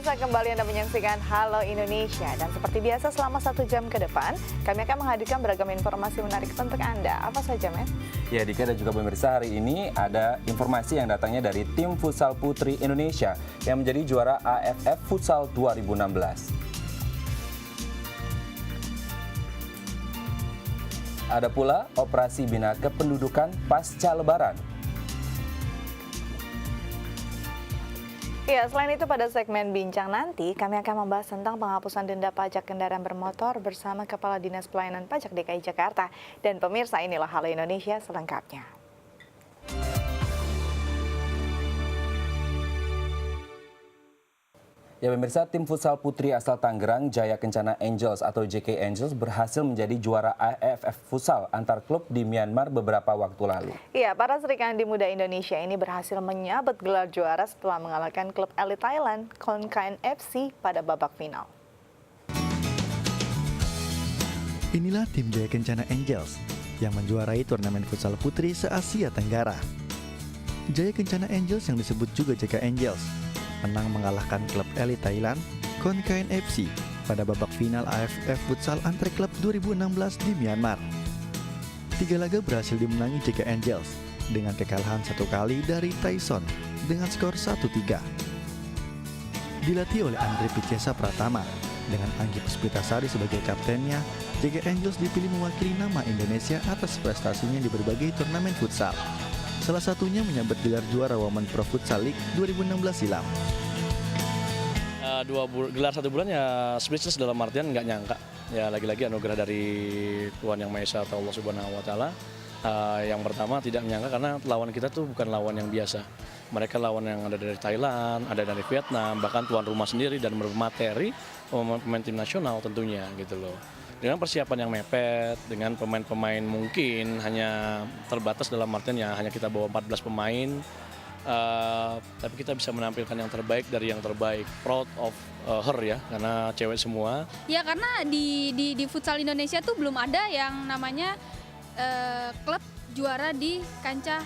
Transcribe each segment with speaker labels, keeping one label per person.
Speaker 1: pemirsa, kembali Anda menyaksikan Halo Indonesia. Dan seperti biasa selama 1 jam ke depan, kami akan menghadirkan beragam informasi menarik untuk Anda. Apa saja, Mas?
Speaker 2: Ya, Dika dan juga pemirsa, hari ini ada informasi yang datangnya dari tim futsal putri Indonesia yang menjadi juara AFF Futsal 2016. Ada pula operasi bina kependudukan pasca Lebaran.
Speaker 1: Ya, selain itu pada segmen Bincang nanti, kami akan membahas tentang penghapusan denda pajak kendaraan bermotor bersama Kepala Dinas Pelayanan Pajak DKI Jakarta. Dan pemirsa, inilah Halo Indonesia selengkapnya.
Speaker 2: Ya pemirsa, tim futsal putri asal Tangerang, Jaya Kencana Angels atau JK Angels berhasil menjadi juara AFF Futsal antar klub di Myanmar beberapa waktu lalu.
Speaker 1: Ya, para Serikandi Muda Indonesia ini berhasil menyabet gelar juara setelah mengalahkan klub elit Thailand, Khon FC pada babak final.
Speaker 3: Inilah tim Jaya Kencana Angels yang menjuarai turnamen futsal putri se-Asia Tenggara. Jaya Kencana Angels yang disebut juga JK Angels menang mengalahkan klub elit Thailand, Khon FC pada babak final AFF Futsal antar klub 2016 di Myanmar. 3 laga berhasil dimenangi JK Angels dengan kekalahan 1 kali dari Tyson dengan skor 1-3. Dilatih oleh Andre Picesa Pratama dengan Anggi Puspitasari sebagai kaptennya, JK Angels dipilih mewakili nama Indonesia atas prestasinya di berbagai turnamen futsal. Salah satunya menyabet gelar juara Women Pro Futsal League 2016 silam.
Speaker 4: Gelar 1 bulan ya speechless dalam artian nggak nyangka. Ya lagi-lagi anugerah dari Tuhan Yang Maha Esa atau Allah Subhanahu Wa Taala. Yang pertama tidak menyangka karena lawan kita tuh bukan lawan yang biasa. Mereka lawan yang ada dari Thailand, ada dari Vietnam, bahkan tuan rumah sendiri dan bermateri pemain tim nasional tentunya gitu loh. Dengan persiapan yang mepet, dengan pemain-pemain mungkin hanya terbatas dalam artian ya hanya kita bawa 14 pemain, tapi kita bisa menampilkan yang terbaik dari yang terbaik. Proud of her ya, karena cewek semua.
Speaker 5: Ya karena di futsal Indonesia tuh belum ada yang namanya klub juara di kancah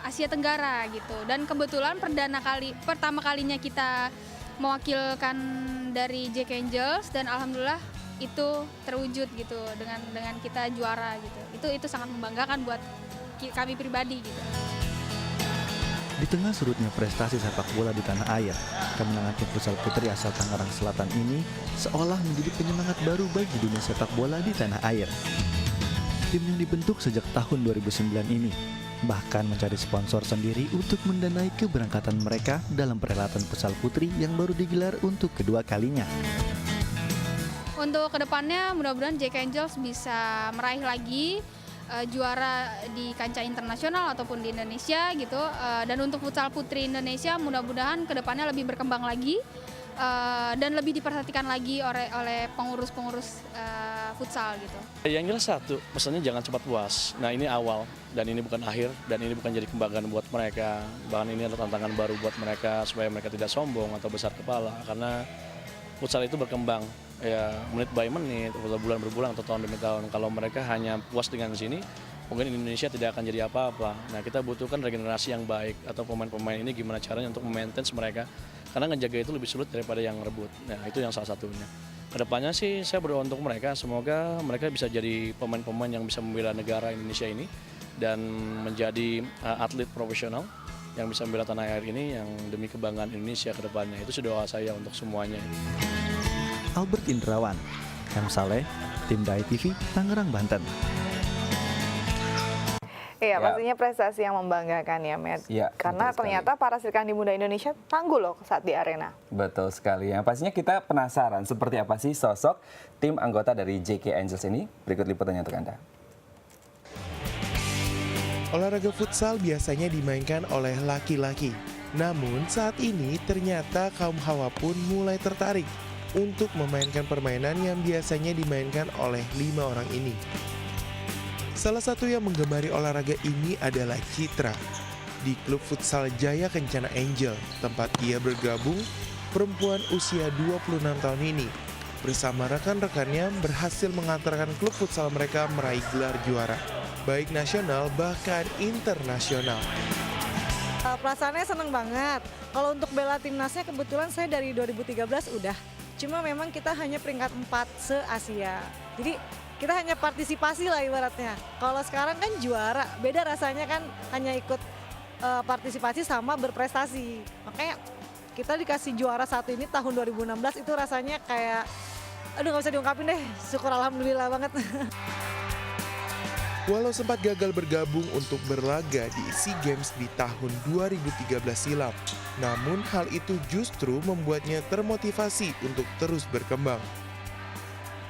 Speaker 5: Asia Tenggara gitu. Dan kebetulan pertama kalinya kita mewakilkan dari JK Angels dan alhamdulillah itu terwujud gitu dengan kita juara gitu. Itu sangat membanggakan buat kami pribadi gitu.
Speaker 3: Di tengah surutnya prestasi sepak bola di tanah air, kemenangan tim futsal putri asal Tangerang Selatan ini seolah menjadi penyemangat baru bagi dunia sepak bola di tanah air. Tim yang dibentuk sejak tahun 2009 ini bahkan mencari sponsor sendiri untuk mendanai keberangkatan mereka dalam perhelatan futsal putri yang baru digelar untuk kedua kalinya.
Speaker 5: Untuk kedepannya mudah-mudahan JK Angels bisa meraih lagi juara di kancah internasional ataupun di Indonesia gitu. Dan untuk futsal putri Indonesia mudah-mudahan kedepannya lebih berkembang lagi dan lebih diperhatikan lagi oleh pengurus-pengurus futsal gitu.
Speaker 4: Yang jelas satu, pesannya jangan cepat puas. Nah ini awal dan ini bukan akhir dan ini bukan jadi kebanggaan buat mereka. Bahkan ini adalah tantangan baru buat mereka supaya mereka tidak sombong atau besar kepala karena futsal itu berkembang ya menit by menit, bulan berbulan atau tahun demi tahun. Kalau mereka hanya puas dengan sini, mungkin Indonesia tidak akan jadi apa-apa. Nah kita butuhkan regenerasi yang baik atau pemain-pemain ini gimana caranya untuk memaintain mereka. Karena ngejaga itu lebih sulit daripada yang rebut. Nah itu yang salah satunya. Kedepannya sih saya berdoa untuk mereka, semoga mereka bisa jadi pemain-pemain yang bisa membela negara Indonesia ini dan menjadi atlet profesional yang bisa membela tanah air ini yang demi kebanggaan Indonesia ke depannya. Itu doa saya untuk semuanya.
Speaker 3: Albert Indrawan, M. Saleh, tim Dai TV, Tangerang, Banten.
Speaker 1: Iya, pastinya prestasi yang membanggakan ya, Matt.
Speaker 2: Ya,
Speaker 1: karena ternyata para Serikandi Muda Indonesia tangguh loh saat di arena.
Speaker 2: Betul sekali. Yang pastinya kita penasaran seperti apa sih sosok tim anggota dari JK Angels ini. Berikut liputannya untuk Anda.
Speaker 6: Olahraga futsal biasanya dimainkan oleh laki-laki. Namun saat ini ternyata kaum hawa pun mulai tertarik untuk memainkan permainan yang biasanya dimainkan oleh 5 orang ini. Salah satu yang menggemari olahraga ini adalah Citra. Di klub futsal Jaya Kencana Angel, tempat ia bergabung, perempuan usia 26 tahun ini bersama rekan-rekannya berhasil mengantarkan klub futsal mereka meraih gelar juara, baik nasional bahkan internasional.
Speaker 7: Perasaannya seneng banget. Kalau untuk bela timnasnya kebetulan saya dari 2013 udah. Cuma memang kita hanya peringkat 4 se-Asia. Jadi kita hanya partisipasi lah ibaratnya. Kalau sekarang kan juara, beda rasanya kan hanya ikut partisipasi sama berprestasi. Makanya kita dikasih juara satu ini tahun 2016 itu rasanya kayak, aduh nggak bisa diungkapin deh, syukur alhamdulillah banget.
Speaker 6: Walau sempat gagal bergabung untuk berlaga di SEA Games di tahun 2013 silam, namun hal itu justru membuatnya termotivasi untuk terus berkembang.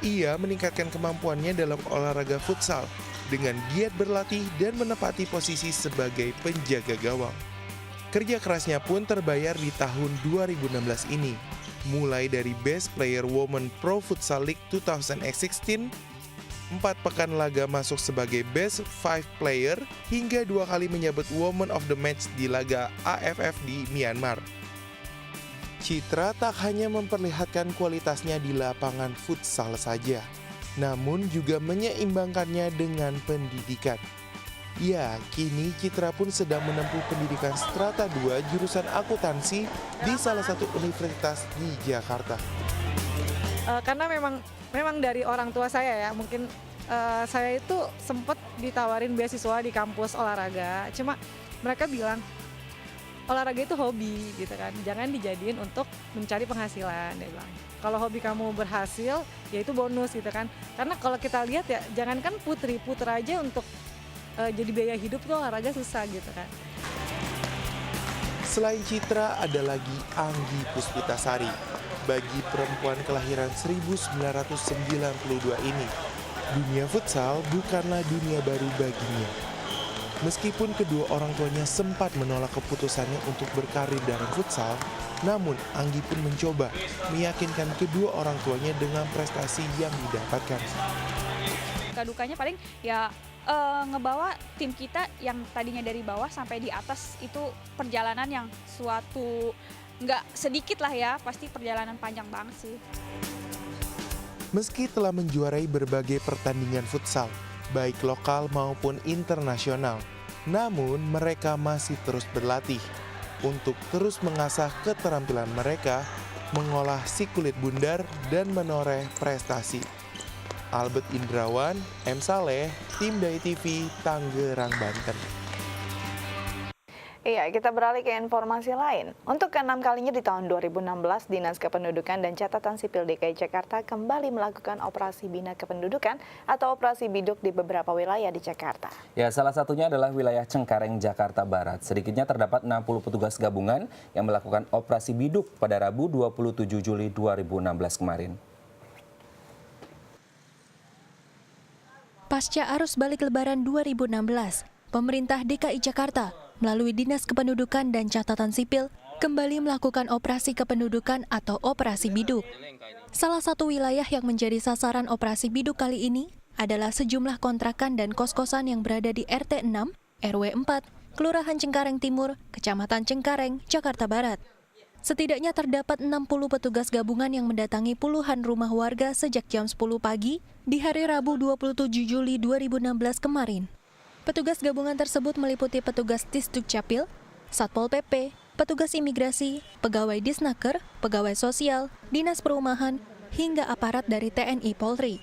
Speaker 6: Ia meningkatkan kemampuannya dalam olahraga futsal dengan giat berlatih dan menepati posisi sebagai penjaga gawang. Kerja kerasnya pun terbayar di tahun 2016 ini, mulai dari Best Player Women Pro Futsal League 2016, 4 pekan laga masuk sebagai Best 5 Player, hingga 2 kali menyabet Woman of the Match di laga AFF di Myanmar. Citra tak hanya memperlihatkan kualitasnya di lapangan futsal saja, namun juga menyeimbangkannya dengan pendidikan. Ya, kini Citra pun sedang menempuh pendidikan Strata 2 jurusan akuntansi di salah satu universitas di Jakarta.
Speaker 7: Karena memang dari orang tua saya ya, mungkin saya itu sempat ditawarin beasiswa di kampus olahraga, cuma mereka bilang olahraga itu hobi gitu kan, jangan dijadiin untuk mencari penghasilan, dia bilang. Kalau hobi kamu berhasil, ya itu bonus gitu kan. Karena kalau kita lihat ya, jangankan putra aja untuk jadi biaya hidup tuh olahraga susah gitu kan.
Speaker 6: Selain Citra, ada lagi Anggi Puspitasari. Bagi perempuan kelahiran 1992 ini, dunia futsal bukanlah dunia baru baginya. Meskipun kedua orang tuanya sempat menolak keputusannya untuk berkarir dalam futsal, namun Anggi pun mencoba meyakinkan kedua orang tuanya dengan prestasi yang didapatkan.
Speaker 8: Dukanya paling ya ngebawa tim kita yang tadinya dari bawah sampai di atas, itu perjalanan yang suatu nggak sedikit lah ya, pasti perjalanan panjang banget sih.
Speaker 6: Meski telah menjuarai berbagai pertandingan futsal, baik lokal maupun internasional, namun mereka masih terus berlatih untuk terus mengasah keterampilan mereka, mengolah si kulit bundar, dan menoreh prestasi. Albert Indrawan, M. Saleh, Tim Dai TV, Tangerang, Banten.
Speaker 1: Iya, kita beralih ke informasi lain. Untuk ke-6 kalinya di tahun 2016, Dinas Kependudukan dan Catatan Sipil DKI Jakarta kembali melakukan operasi Bina Kependudukan atau operasi biduk di beberapa wilayah di Jakarta.
Speaker 2: Ya, salah satunya adalah wilayah Cengkareng, Jakarta Barat. Sedikitnya terdapat 60 petugas gabungan yang melakukan operasi biduk pada Rabu 27 Juli 2016 kemarin.
Speaker 9: Pasca arus balik Lebaran 2016, pemerintah DKI Jakarta melalui Dinas Kependudukan dan Catatan Sipil kembali melakukan operasi kependudukan atau operasi biduk. Salah satu wilayah yang menjadi sasaran operasi biduk kali ini adalah sejumlah kontrakan dan kos-kosan yang berada di RT 6, RW 4, Kelurahan Cengkareng Timur, Kecamatan Cengkareng, Jakarta Barat. Setidaknya terdapat 60 petugas gabungan yang mendatangi puluhan rumah warga sejak jam 10 pagi di hari Rabu 27 Juli 2016 kemarin. Petugas gabungan tersebut meliputi petugas Disdukcapil, Satpol PP, petugas imigrasi, pegawai Disnaker, pegawai sosial, dinas perumahan, hingga aparat dari TNI Polri.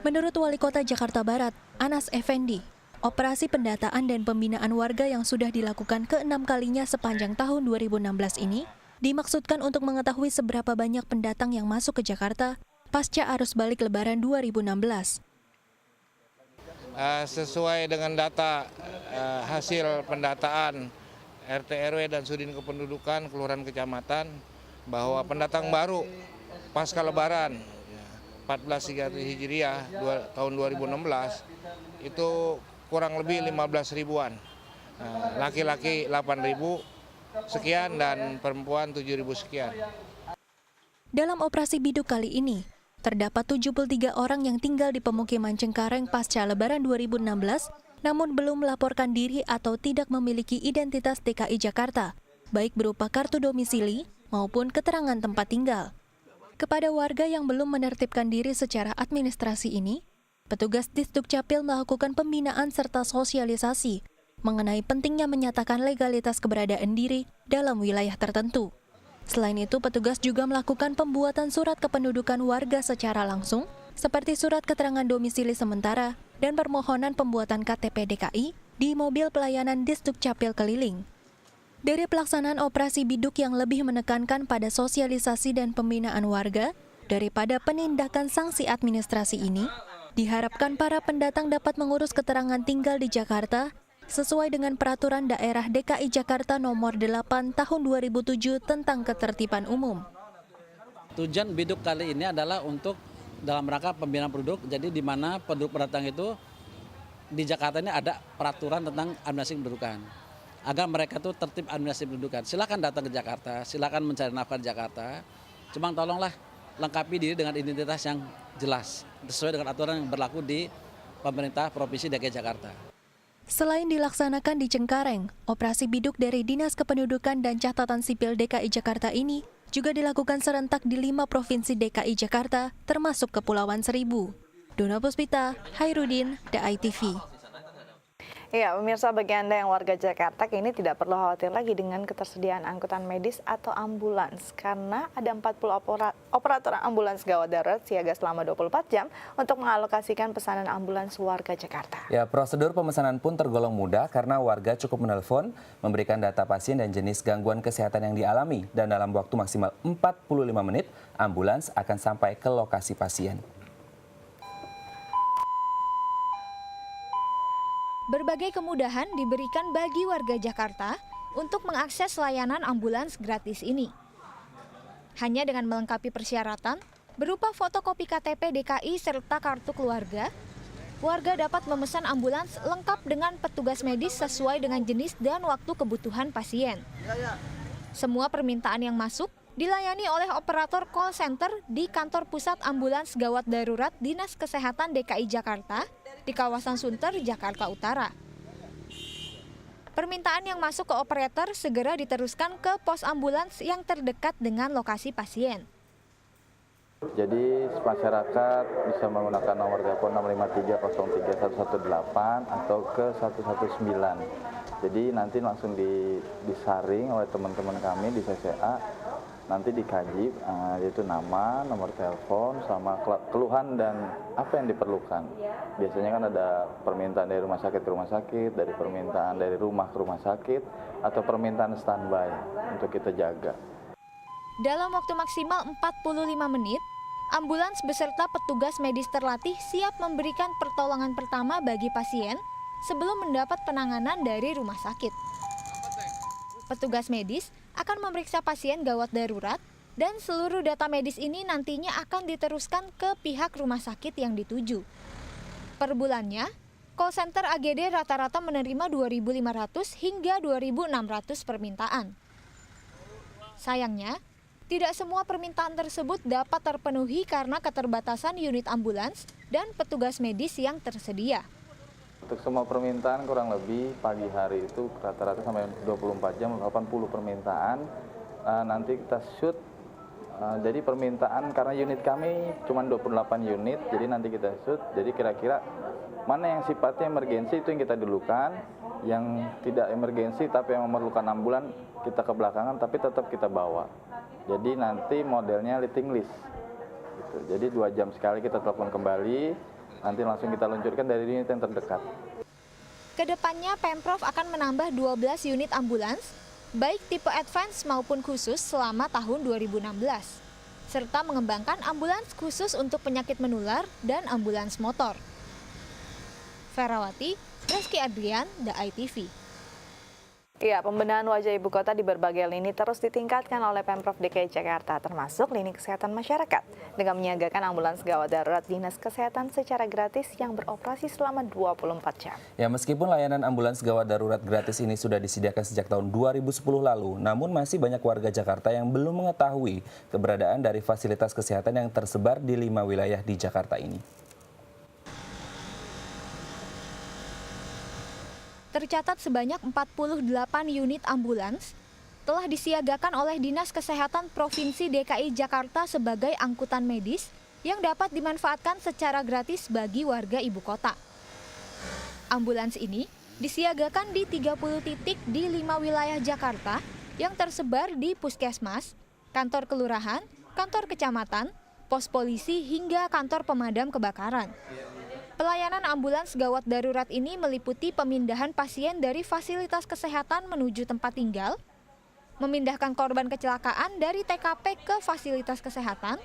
Speaker 9: Menurut Wali Kota Jakarta Barat, Anas Effendi, operasi pendataan dan pembinaan warga yang sudah dilakukan ke-6 kalinya sepanjang tahun 2016 ini dimaksudkan untuk mengetahui seberapa banyak pendatang yang masuk ke Jakarta pasca arus balik Lebaran 2016.
Speaker 10: Sesuai dengan data hasil pendataan RT RW dan Sudin Kependudukan Kelurahan Kecamatan bahwa pendatang baru pasca Lebaran 14 Hijriah tahun 2016 itu kurang lebih 15 ribuan. Laki-laki 8.000 sekian dan perempuan 7.000 sekian.
Speaker 9: Dalam operasi biduk kali ini, terdapat 73 orang yang tinggal di pemukiman Cengkareng pasca Lebaran 2016, namun belum melaporkan diri atau tidak memiliki identitas DKI Jakarta, baik berupa kartu domisili maupun keterangan tempat tinggal. Kepada warga yang belum menertibkan diri secara administrasi ini, petugas Disdukcapil melakukan pembinaan serta sosialisasi mengenai pentingnya menyatakan legalitas keberadaan diri dalam wilayah tertentu. Selain itu, petugas juga melakukan pembuatan surat kependudukan warga secara langsung, seperti surat keterangan domisili sementara dan permohonan pembuatan KTP DKI di mobil pelayanan Disdukcapil keliling. Dari pelaksanaan operasi biduk yang lebih menekankan pada sosialisasi dan pembinaan warga, daripada penindakan sanksi administrasi ini, diharapkan para pendatang dapat mengurus keterangan tinggal di Jakarta sesuai dengan Peraturan Daerah DKI Jakarta Nomor 8 Tahun 2007 tentang Ketertiban Umum.
Speaker 11: Tujuan biduk kali ini adalah untuk dalam rangka pembinaan penduduk, jadi di mana penduduk pendatang itu di Jakarta ini ada peraturan tentang administrasi kependudukan. Agar mereka tuh tertib administrasi kependudukan. Silakan datang ke Jakarta, silakan mencari nafkah di Jakarta. Cuma tolonglah lengkapi diri dengan identitas yang jelas, sesuai dengan aturan yang berlaku di pemerintah Provinsi DKI Jakarta.
Speaker 9: Selain dilaksanakan di Cengkareng, operasi biduk dari Dinas Kependudukan dan Catatan Sipil DKI Jakarta ini juga dilakukan serentak di 5 provinsi DKI Jakarta, termasuk Kepulauan Seribu. Dona Puspita, Hairudin, DAI-TV.
Speaker 1: Ya, pemirsa, bagi Anda yang warga Jakarta kini tidak perlu khawatir lagi dengan ketersediaan angkutan medis atau ambulans karena ada 40 operator ambulans gawat darurat siaga selama 24 jam untuk mengalokasikan pesanan ambulans warga Jakarta.
Speaker 2: Ya, prosedur pemesanan pun tergolong mudah karena warga cukup menelpon, memberikan data pasien dan jenis gangguan kesehatan yang dialami, dan dalam waktu maksimal 45 menit ambulans akan sampai ke lokasi pasien.
Speaker 12: Berbagai kemudahan diberikan bagi warga Jakarta untuk mengakses layanan ambulans gratis ini. Hanya dengan melengkapi persyaratan berupa fotokopi KTP DKI serta kartu keluarga, warga dapat memesan ambulans lengkap dengan petugas medis sesuai dengan jenis dan waktu kebutuhan pasien. Semua permintaan yang masuk dilayani oleh operator call center di kantor pusat ambulans gawat darurat Dinas Kesehatan DKI Jakarta di kawasan Sunter, Jakarta Utara. Permintaan yang masuk ke operator segera diteruskan ke pos ambulans yang terdekat dengan lokasi pasien.
Speaker 13: Jadi masyarakat bisa menggunakan nomor telepon 653-03-118 atau ke 119. Jadi nanti langsung disaring oleh teman-teman kami di CCA. Nanti dikaji, yaitu nama, nomor telepon, sama keluhan dan apa yang diperlukan. Biasanya kan ada permintaan dari rumah sakit ke rumah sakit, dari permintaan dari rumah ke rumah sakit, atau permintaan standby untuk kita jaga.
Speaker 12: Dalam waktu maksimal 45 menit, ambulans beserta petugas medis terlatih siap memberikan pertolongan pertama bagi pasien sebelum mendapat penanganan dari rumah sakit. Petugas medis akan memeriksa pasien gawat darurat dan seluruh data medis ini nantinya akan diteruskan ke pihak rumah sakit yang dituju. Per bulannya, call center AGD rata-rata menerima 2.500 hingga 2.600 permintaan. Sayangnya, tidak semua permintaan tersebut dapat terpenuhi karena keterbatasan unit ambulans dan petugas medis yang tersedia.
Speaker 13: Untuk semua permintaan kurang lebih pagi hari itu rata-rata sampai 24 jam 80 permintaan. Nanti kita shoot. Jadi permintaan karena unit kami cuma 28 unit, jadi nanti kita shoot. Jadi kira-kira mana yang sifatnya emergensi itu yang kita dulukan, yang tidak emergensi tapi yang memerlukan ambulan kita ke belakangan tapi tetap kita bawa. Jadi nanti modelnya waiting list. Gitu. Jadi 2 jam sekali kita telepon kembali. Nanti langsung kita luncurkan dari unit yang terdekat.
Speaker 12: Kedepannya Pemprov akan menambah 12 unit ambulans, baik tipe advance maupun khusus selama tahun 2016. Serta mengembangkan ambulans khusus untuk penyakit menular dan ambulans motor. Ferawati, Reski Adrian, DAI-TV.
Speaker 1: Ya, pembenahan wajah ibu kota di berbagai lini terus ditingkatkan oleh Pemprov DKI Jakarta, termasuk lini kesehatan masyarakat, dengan menyiagakan ambulans gawat darurat Dinas Kesehatan secara gratis yang beroperasi selama 24 jam.
Speaker 2: Ya, meskipun layanan ambulans gawat darurat gratis ini sudah disediakan sejak tahun 2010 lalu, namun masih banyak warga Jakarta yang belum mengetahui keberadaan dari fasilitas kesehatan yang tersebar di 5 wilayah di Jakarta ini.
Speaker 12: Tercatat sebanyak 48 unit ambulans telah disiagakan oleh Dinas Kesehatan Provinsi DKI Jakarta sebagai angkutan medis yang dapat dimanfaatkan secara gratis bagi warga ibu kota. Ambulans ini disiagakan di 30 titik di 5 wilayah Jakarta yang tersebar di puskesmas, kantor kelurahan, kantor kecamatan, pos polisi hingga kantor pemadam kebakaran. Pelayanan ambulans gawat darurat ini meliputi pemindahan pasien dari fasilitas kesehatan menuju tempat tinggal, memindahkan korban kecelakaan dari TKP ke fasilitas kesehatan,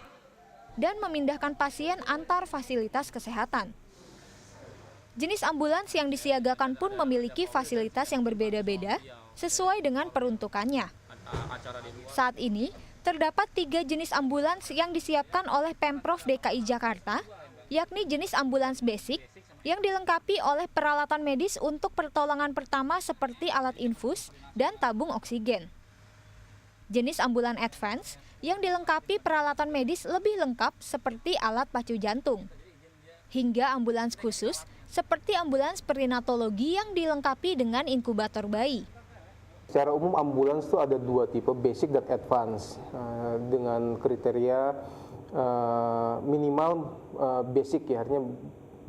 Speaker 12: dan memindahkan pasien antar fasilitas kesehatan. Jenis ambulans yang disiagakan pun memiliki fasilitas yang berbeda-beda sesuai dengan peruntukannya. Saat ini, terdapat 3 jenis ambulans yang disiapkan oleh Pemprov DKI Jakarta, yakni jenis ambulans basic yang dilengkapi oleh peralatan medis untuk pertolongan pertama seperti alat infus dan tabung oksigen. Jenis ambulans advance yang dilengkapi peralatan medis lebih lengkap seperti alat pacu jantung. Hingga ambulans khusus seperti ambulans perinatologi yang dilengkapi dengan inkubator bayi.
Speaker 14: Secara umum ambulans itu ada 2 tipe, basic dan advance, dengan kriteria minimal basic ya, artinya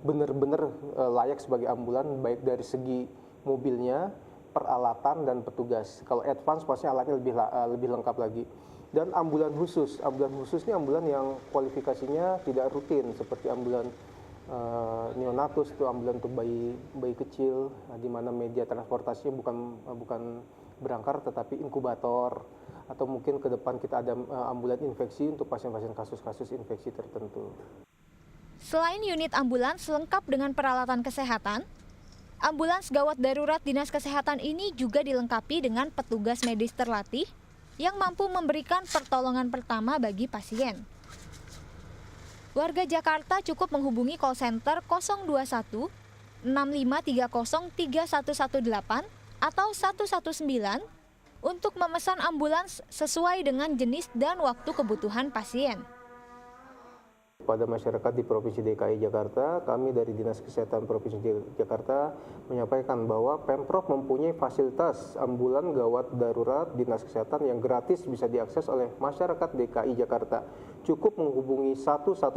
Speaker 14: benar-benar layak sebagai ambulans baik dari segi mobilnya, peralatan dan petugas. Kalau advance pastinya alatnya lebih lengkap lagi. Dan ambulans khusus ini ambulans yang kualifikasinya tidak rutin seperti ambulans neonatus, itu ambulans untuk bayi kecil, di mana media transportasinya bukan berangkar tetapi inkubator, atau mungkin ke depan kita ada ambulans infeksi untuk pasien-pasien kasus-kasus infeksi tertentu.
Speaker 12: Selain unit ambulans lengkap dengan peralatan kesehatan, ambulans gawat darurat Dinas Kesehatan ini juga dilengkapi dengan petugas medis terlatih yang mampu memberikan pertolongan pertama bagi pasien. Warga Jakarta cukup menghubungi call center 021 6530 3118 atau 119 untuk memesan ambulans sesuai dengan jenis dan waktu kebutuhan pasien.
Speaker 14: Pada masyarakat di Provinsi DKI Jakarta, kami dari Dinas Kesehatan Provinsi Jakarta menyampaikan bahwa Pemprov mempunyai fasilitas ambulan gawat darurat Dinas Kesehatan yang gratis bisa diakses oleh masyarakat DKI Jakarta. Cukup menghubungi 119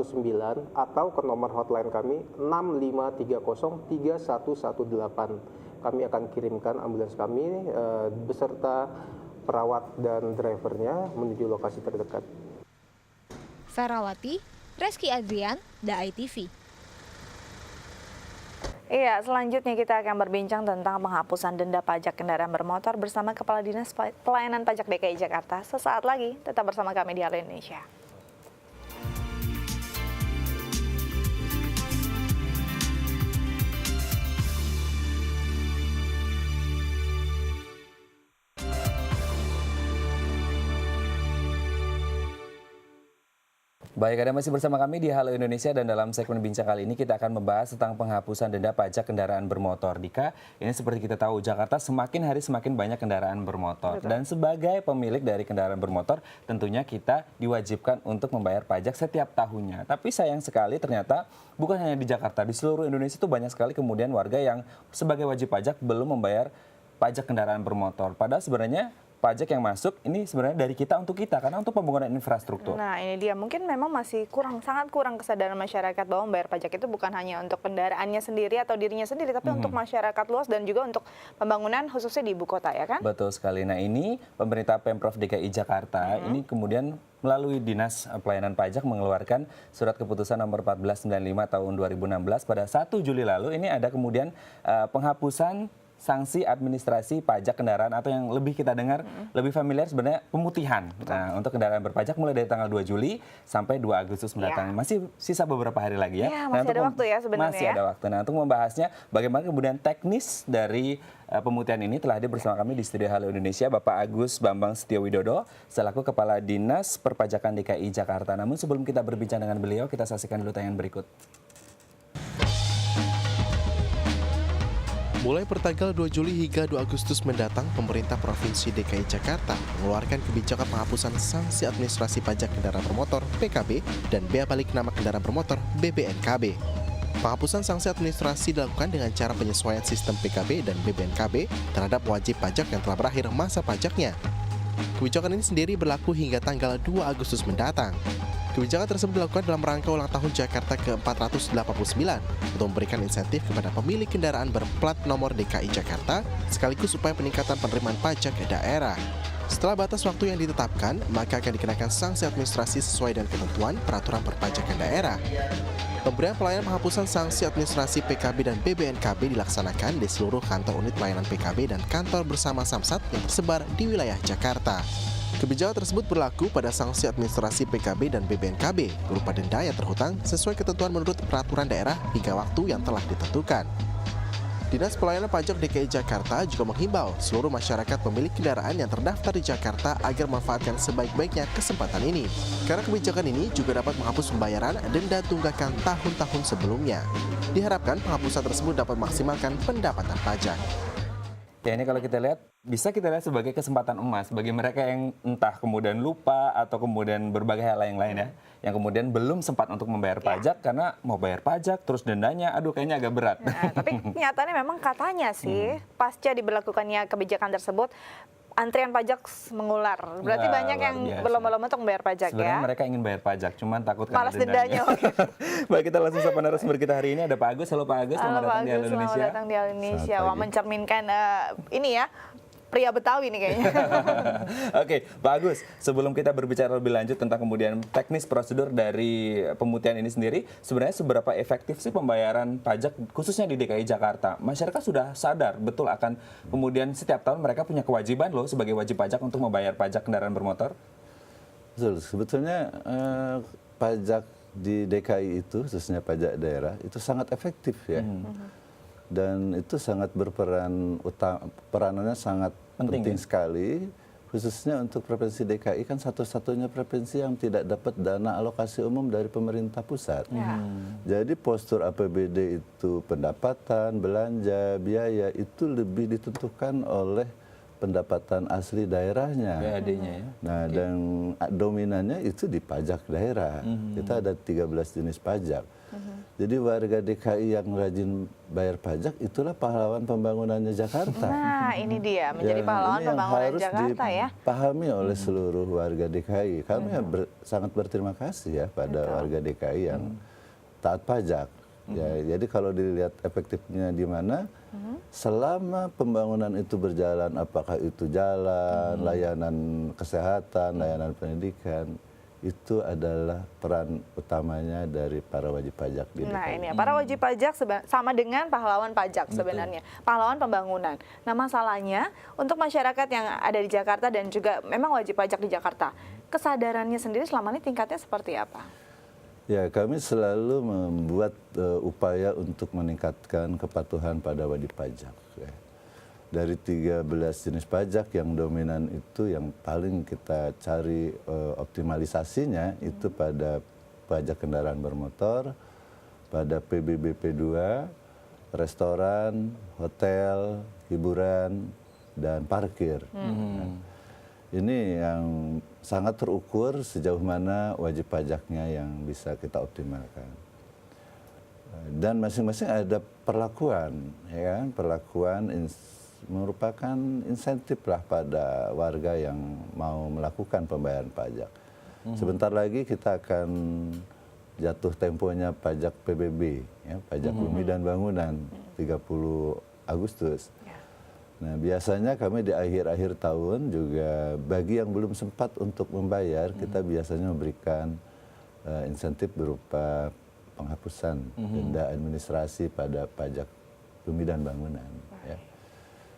Speaker 14: atau ke nomor hotline kami 6530 3118. Kami akan kirimkan ambulans kami beserta perawat dan drivernya menuju lokasi terdekat.
Speaker 12: Ferawati, Reski Adrian, DAI TV.
Speaker 1: Iya, selanjutnya kita akan berbincang tentang penghapusan denda pajak kendaraan bermotor bersama Kepala Dinas Pelayanan Pajak DKI Jakarta. Sesaat lagi, tetap bersama kami di Halo Indonesia.
Speaker 2: Baik, Anda masih bersama kami di Halo Indonesia dan dalam segmen bincang kali ini kita akan membahas tentang penghapusan denda pajak kendaraan bermotor. Dika, ini seperti kita tahu Jakarta semakin hari semakin banyak kendaraan bermotor. Betul. Dan sebagai pemilik dari kendaraan bermotor tentunya kita diwajibkan untuk membayar pajak setiap tahunnya. Tapi sayang sekali ternyata bukan hanya di Jakarta, di seluruh Indonesia itu banyak sekali kemudian warga yang sebagai wajib pajak belum membayar pajak kendaraan bermotor. Padahal sebenarnya pajak yang masuk ini sebenarnya dari kita untuk kita karena untuk pembangunan infrastruktur.
Speaker 1: Nah ini dia, mungkin memang masih sangat kurang kesadaran masyarakat bahwa membayar pajak itu bukan hanya untuk kendaraannya sendiri atau dirinya sendiri, tapi untuk masyarakat luas dan juga untuk pembangunan khususnya di ibu kota, ya kan?
Speaker 2: Betul sekali. Nah ini pemerintah Pemprov DKI Jakarta ini kemudian melalui Dinas Pelayanan Pajak mengeluarkan surat keputusan nomor 1495 tahun 2016 pada 1 Juli lalu. Ini ada kemudian penghapusan sanksi administrasi pajak kendaraan atau yang lebih kita dengar lebih familiar sebenarnya pemutihan. Nah, untuk kendaraan berpajak mulai dari tanggal 2 Juli sampai 2 Agustus mendatang. Masih sisa beberapa hari lagi ya.
Speaker 1: Masih ada waktu ya sebenarnya.
Speaker 2: Masih ada waktu. Nah, untuk membahasnya bagaimana kemudian teknis dari pemutihan ini telah hadir bersama kami di studio Halo Indonesia Bapak Agus Bambang Setiawidodo selaku Kepala Dinas Perpajakan DKI Jakarta. Namun sebelum kita berbincang dengan beliau, kita saksikan dulu tayangan berikut.
Speaker 6: Mulai pertanggal 2 Juli hingga 2 Agustus mendatang, pemerintah Provinsi DKI Jakarta mengeluarkan kebijakan penghapusan sanksi administrasi pajak kendaraan bermotor (PKB) dan bea balik nama kendaraan bermotor (BBNKB). Penghapusan sanksi administrasi dilakukan dengan cara penyesuaian sistem PKB dan BBNKB terhadap wajib pajak yang telah berakhir masa pajaknya. Kebijakan ini sendiri berlaku hingga tanggal 2 Agustus mendatang. Kebijakan tersebut dilakukan dalam rangka ulang tahun Jakarta ke-489 untuk memberikan insentif kepada pemilik kendaraan berplat nomor DKI Jakarta sekaligus upaya peningkatan penerimaan pajak ke daerah. Setelah batas waktu yang ditetapkan, maka akan dikenakan sanksi administrasi sesuai dengan ketentuan peraturan perpajakan daerah. Pemberian pelayanan penghapusan sanksi administrasi PKB dan BBNKB dilaksanakan di seluruh kantor unit pelayanan PKB dan kantor bersama Samsat yang tersebar di wilayah Jakarta. Kebijakan tersebut berlaku pada sanksi administrasi PKB dan BBNKB berupa denda yang terhutang sesuai ketentuan menurut peraturan daerah hingga waktu yang telah ditentukan. Dinas Pelayanan Pajak DKI Jakarta juga menghimbau seluruh masyarakat pemilik kendaraan yang terdaftar di Jakarta agar memanfaatkan sebaik-baiknya kesempatan ini. Karena kebijakan ini juga dapat menghapus pembayaran denda tunggakan tahun-tahun sebelumnya. Diharapkan penghapusan tersebut dapat memaksimalkan pendapatan pajak.
Speaker 2: Ya, ini kalau kita lihat, bisa kita lihat sebagai kesempatan emas bagi mereka yang entah kemudian lupa atau kemudian berbagai hal yang lain ya, yang kemudian belum sempat untuk membayar pajak karena mau bayar pajak terus dendanya, aduh kayaknya agak berat.
Speaker 1: Nah, tapi nyatanya memang katanya sih, pasca diberlakukannya kebijakan tersebut, antrian pajak mengular. Berarti banyak yang berlomba-lomba untuk membayar pajak.
Speaker 2: Sebenarnya
Speaker 1: ya.
Speaker 2: mereka ingin bayar pajak, cuman takut karena
Speaker 1: Malas dendanya.
Speaker 2: Baik, kita langsung sapa narasumber kita hari ini, ada Pak Agus. Halo Pak Agus,
Speaker 1: Halo
Speaker 2: selamat
Speaker 1: Pak
Speaker 2: datang di
Speaker 1: Agus,
Speaker 2: Halo
Speaker 1: selamat
Speaker 2: Indonesia.
Speaker 1: datang di Halo Indonesia. Wah, mencerminkan ini ya, pria Betawi nih kayaknya.
Speaker 2: Oke, Pak Agus, sebelum kita berbicara lebih lanjut tentang kemudian teknis prosedur dari pemutihan ini sendiri, sebenarnya seberapa efektif sih pembayaran pajak khususnya di DKI Jakarta? Masyarakat sudah sadar betul akan kemudian setiap tahun mereka punya kewajiban loh sebagai wajib pajak untuk membayar pajak kendaraan bermotor?
Speaker 15: Betul, sebetulnya pajak di DKI itu, khususnya pajak daerah, itu sangat efektif ya. Dan itu sangat berperan, peranannya sangat penting sekali, khususnya untuk Provinsi DKI kan satu-satunya provinsi yang tidak dapat dana alokasi umum dari pemerintah pusat. Jadi postur APBD itu pendapatan, belanja, biaya itu lebih ditentukan oleh pendapatan asli daerahnya.
Speaker 2: BAD-nya ya.
Speaker 15: Nah, dan dominannya itu di pajak daerah. Kita ada 13 jenis pajak. Jadi warga DKI yang rajin bayar pajak itulah pahlawan pembangunannya Jakarta.
Speaker 1: Nah, ini dia menjadi pahlawan pembangunan Jakarta ya.
Speaker 15: Dipahami oleh seluruh warga DKI. Kami sangat berterima kasih ya pada warga DKI yang taat pajak. Ya, jadi kalau dilihat efektifnya di mana, selama pembangunan itu berjalan, apakah itu jalan, layanan kesehatan, layanan pendidikan, itu adalah peran utamanya dari para wajib pajak di DKI.
Speaker 1: Nah ini ya, para wajib pajak sama dengan pahlawan pajak sebenarnya, pahlawan pembangunan. Nah masalahnya untuk masyarakat yang ada di Jakarta dan juga memang wajib pajak di Jakarta, kesadarannya sendiri selama ini tingkatnya seperti apa?
Speaker 15: Ya, kami selalu membuat upaya untuk meningkatkan kepatuhan pada wajib pajak. Ya. Dari 13 jenis pajak yang dominan itu yang paling kita cari optimalisasinya itu pada pajak kendaraan bermotor, pada PBBP 2, restoran, hotel, hiburan, dan parkir. Ini yang sangat terukur sejauh mana wajib pajaknya yang bisa kita optimalkan. Dan masing-masing ada perlakuan, ya kan? Perlakuan merupakan insentif lah pada warga yang mau melakukan pembayaran pajak. Sebentar lagi kita akan jatuh temponya pajak PBB, ya, pajak bumi dan bangunan, 30 Agustus. Nah, biasanya kami di akhir-akhir tahun juga bagi yang belum sempat untuk membayar, kita biasanya memberikan insentif berupa penghapusan denda administrasi pada pajak bumi dan bangunan. Ya.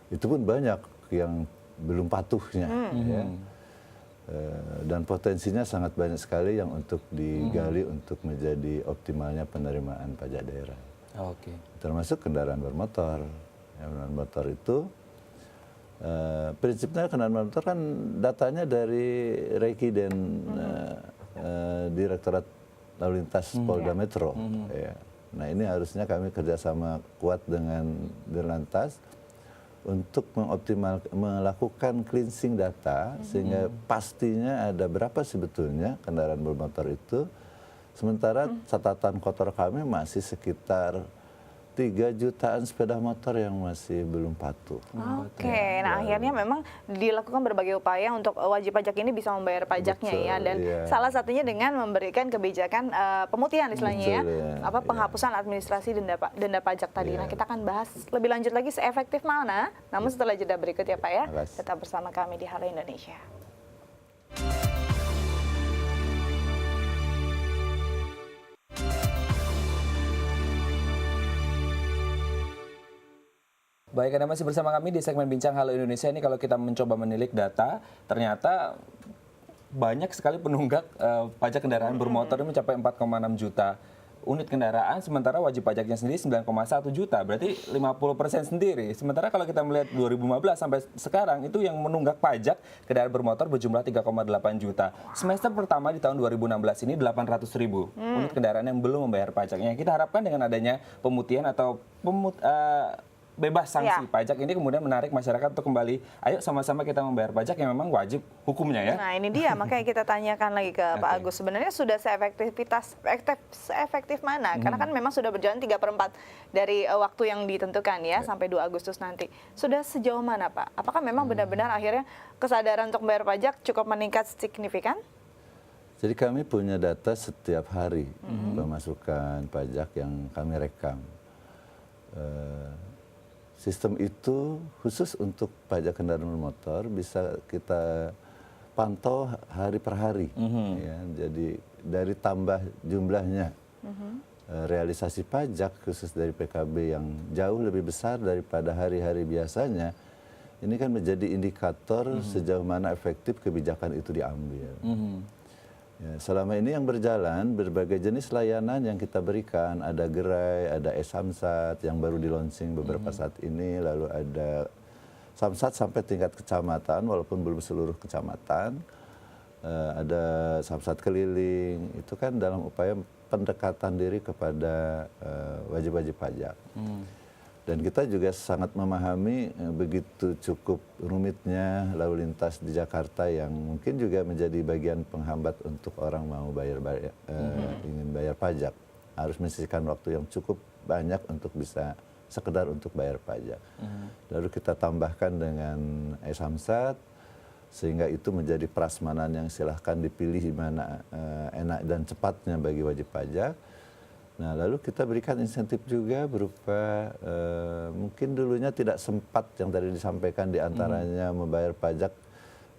Speaker 15: Itu pun banyak yang belum patuhnya. Ya. Dan potensinya sangat banyak sekali yang untuk digali untuk menjadi optimalnya penerimaan pajak daerah. Termasuk kendaraan bermotor. Ya, kendaraan bermotor itu prinsipnya kendaraan bermotor kan datanya dari Reiki dan Direktorat Lalu Lintas Polda Metro. Ya. Nah ini harusnya kami kerjasama kuat dengan Dirlantas untuk melakukan cleansing data sehingga pastinya ada berapa sebetulnya kendaraan bermotor itu. Sementara catatan kotor kami masih sekitar 3 jutaan sepeda motor yang masih belum patuh.
Speaker 1: Oke, nah akhirnya memang dilakukan berbagai upaya untuk wajib pajak ini bisa membayar pajaknya ya, dan salah satunya dengan memberikan kebijakan pemutihan istilahnya penghapusan administrasi denda pajak tadi. Nah kita akan bahas lebih lanjut lagi seefektif mana, namun setelah jeda berikut ya Pak ya. Tetap bersama kami di Halo Indonesia.
Speaker 2: Baik, Anda masih bersama kami di segmen Bincang Halo Indonesia. Ini kalau kita mencoba menilik data, ternyata banyak sekali penunggak pajak kendaraan bermotor ini mencapai 4,6 juta unit kendaraan, sementara wajib pajaknya sendiri 9,1 juta, berarti 50% sendiri. Sementara kalau kita melihat 2015 sampai sekarang, itu yang menunggak pajak kendaraan bermotor berjumlah 3,8 juta. Semester pertama di tahun 2016 ini 800 ribu unit kendaraan yang belum membayar pajaknya. Kita harapkan dengan adanya pemutihan atau bebas sanksi pajak ini kemudian menarik masyarakat untuk kembali, ayo sama-sama kita membayar pajak yang memang wajib hukumnya ya.
Speaker 1: Nah ini dia, makanya kita tanyakan lagi ke Pak Agus, sebenarnya sudah seefektif mana? Karena kan memang sudah berjalan 3/4 dari waktu yang ditentukan ya, sampai 2 Agustus nanti. Sudah sejauh mana Pak? Apakah memang benar-benar akhirnya kesadaran untuk membayar pajak cukup meningkat signifikan?
Speaker 15: Jadi kami punya data setiap hari pemasukan pajak yang kami rekam. Sistem itu khusus untuk pajak kendaraan bermotor bisa kita pantau hari per hari. Ya, jadi dari tambah jumlahnya realisasi pajak khusus dari PKB yang jauh lebih besar daripada hari-hari biasanya, ini kan menjadi indikator sejauh mana efektif kebijakan itu diambil. Ya, selama ini yang berjalan berbagai jenis layanan yang kita berikan, ada gerai, ada e-Samsat yang baru di-launching beberapa saat ini, lalu ada Samsat sampai tingkat kecamatan walaupun belum seluruh kecamatan, ada Samsat keliling, itu kan dalam upaya pendekatan diri kepada wajib-wajib pajak. Dan kita juga sangat memahami begitu cukup rumitnya lalu lintas di Jakarta yang mungkin juga menjadi bagian penghambat untuk orang mau ingin bayar pajak. Harus menyisihkan waktu yang cukup banyak untuk bisa sekedar untuk bayar pajak. Lalu kita tambahkan dengan e-Samsat sehingga itu menjadi prasmanan yang silahkan dipilih di mana enak dan cepatnya bagi wajib pajak. Nah, lalu kita berikan insentif juga berupa mungkin dulunya tidak sempat yang tadi disampaikan diantaranya membayar pajak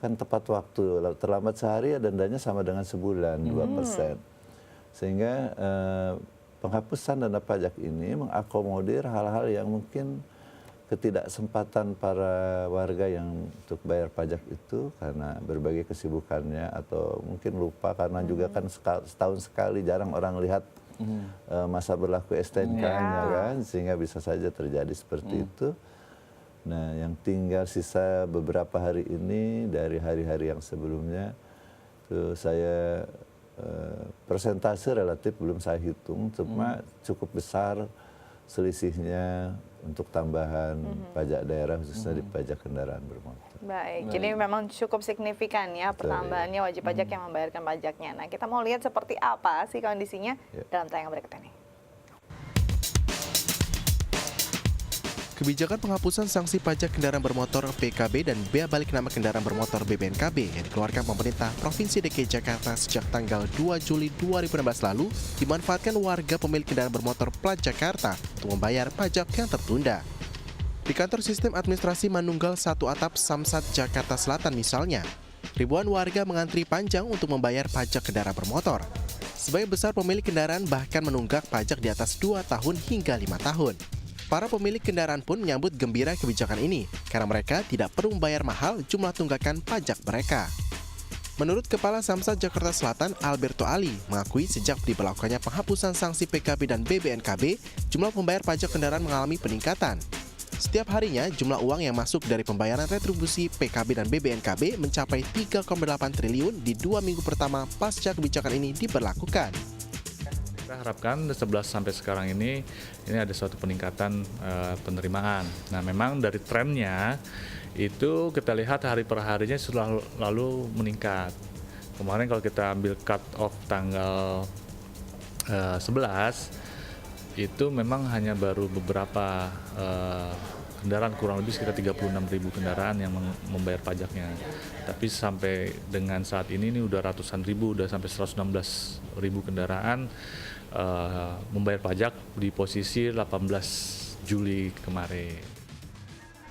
Speaker 15: kan tepat waktu, terlambat sehari dendanya sama dengan sebulan 2%. Sehingga penghapusan denda pajak ini mengakomodir hal-hal yang mungkin ketidaksempatan para warga yang untuk bayar pajak itu karena berbagai kesibukannya atau mungkin lupa karena juga kan setahun sekali jarang orang lihat masa berlaku STNK-nya kan, sehingga bisa saja terjadi seperti itu. Nah, yang tinggal sisa beberapa hari ini dari hari-hari yang sebelumnya, tuh saya persentase relatif belum saya hitung, cuma cukup besar selisihnya untuk tambahan pajak daerah khususnya di pajak kendaraan bermotor.
Speaker 1: Baik, jadi memang cukup signifikan ya pertambahannya wajib pajak yang membayarkan pajaknya. Nah, kita mau lihat seperti apa sih kondisinya dalam tayangan berikut ini.
Speaker 6: Kebijakan penghapusan sanksi pajak kendaraan bermotor PKB dan bea balik nama kendaraan bermotor BBNKB yang dikeluarkan pemerintah Provinsi DKI Jakarta sejak tanggal 2 Juli 2016 lalu dimanfaatkan warga pemilik kendaraan bermotor plat Jakarta untuk membayar pajak yang tertunda. Di kantor sistem administrasi Manunggal 1 Atap Samsat Jakarta Selatan misalnya, ribuan warga mengantri panjang untuk membayar pajak kendaraan bermotor. Sebagian besar pemilik kendaraan bahkan menunggak pajak di atas 2 tahun hingga 5 tahun. Para pemilik kendaraan pun menyambut gembira kebijakan ini karena mereka tidak perlu membayar mahal jumlah tunggakan pajak mereka. Menurut Kepala Samsat Jakarta Selatan, Alberto Ali, mengakui sejak diberlakukannya penghapusan sanksi PKB dan BBNKB, jumlah pembayar pajak kendaraan mengalami peningkatan. Setiap harinya, jumlah uang yang masuk dari pembayaran retribusi PKB dan BBNKB mencapai 3,8 triliun di 2 minggu pertama pasca kebijakan ini diberlakukan.
Speaker 16: Kita harapkan 11 sampai sekarang ini ada suatu peningkatan penerimaan. Nah, memang dari trennya itu kita lihat hari per harinya selalu meningkat. Kemarin kalau kita ambil cut off tanggal 11 itu memang hanya baru beberapa kendaraan, kurang lebih sekitar 36.000 kendaraan yang membayar pajaknya. Tapi sampai dengan saat ini udah ratusan ribu, udah sampai 116.000 kendaraan membayar pajak di posisi 18 Juli kemarin.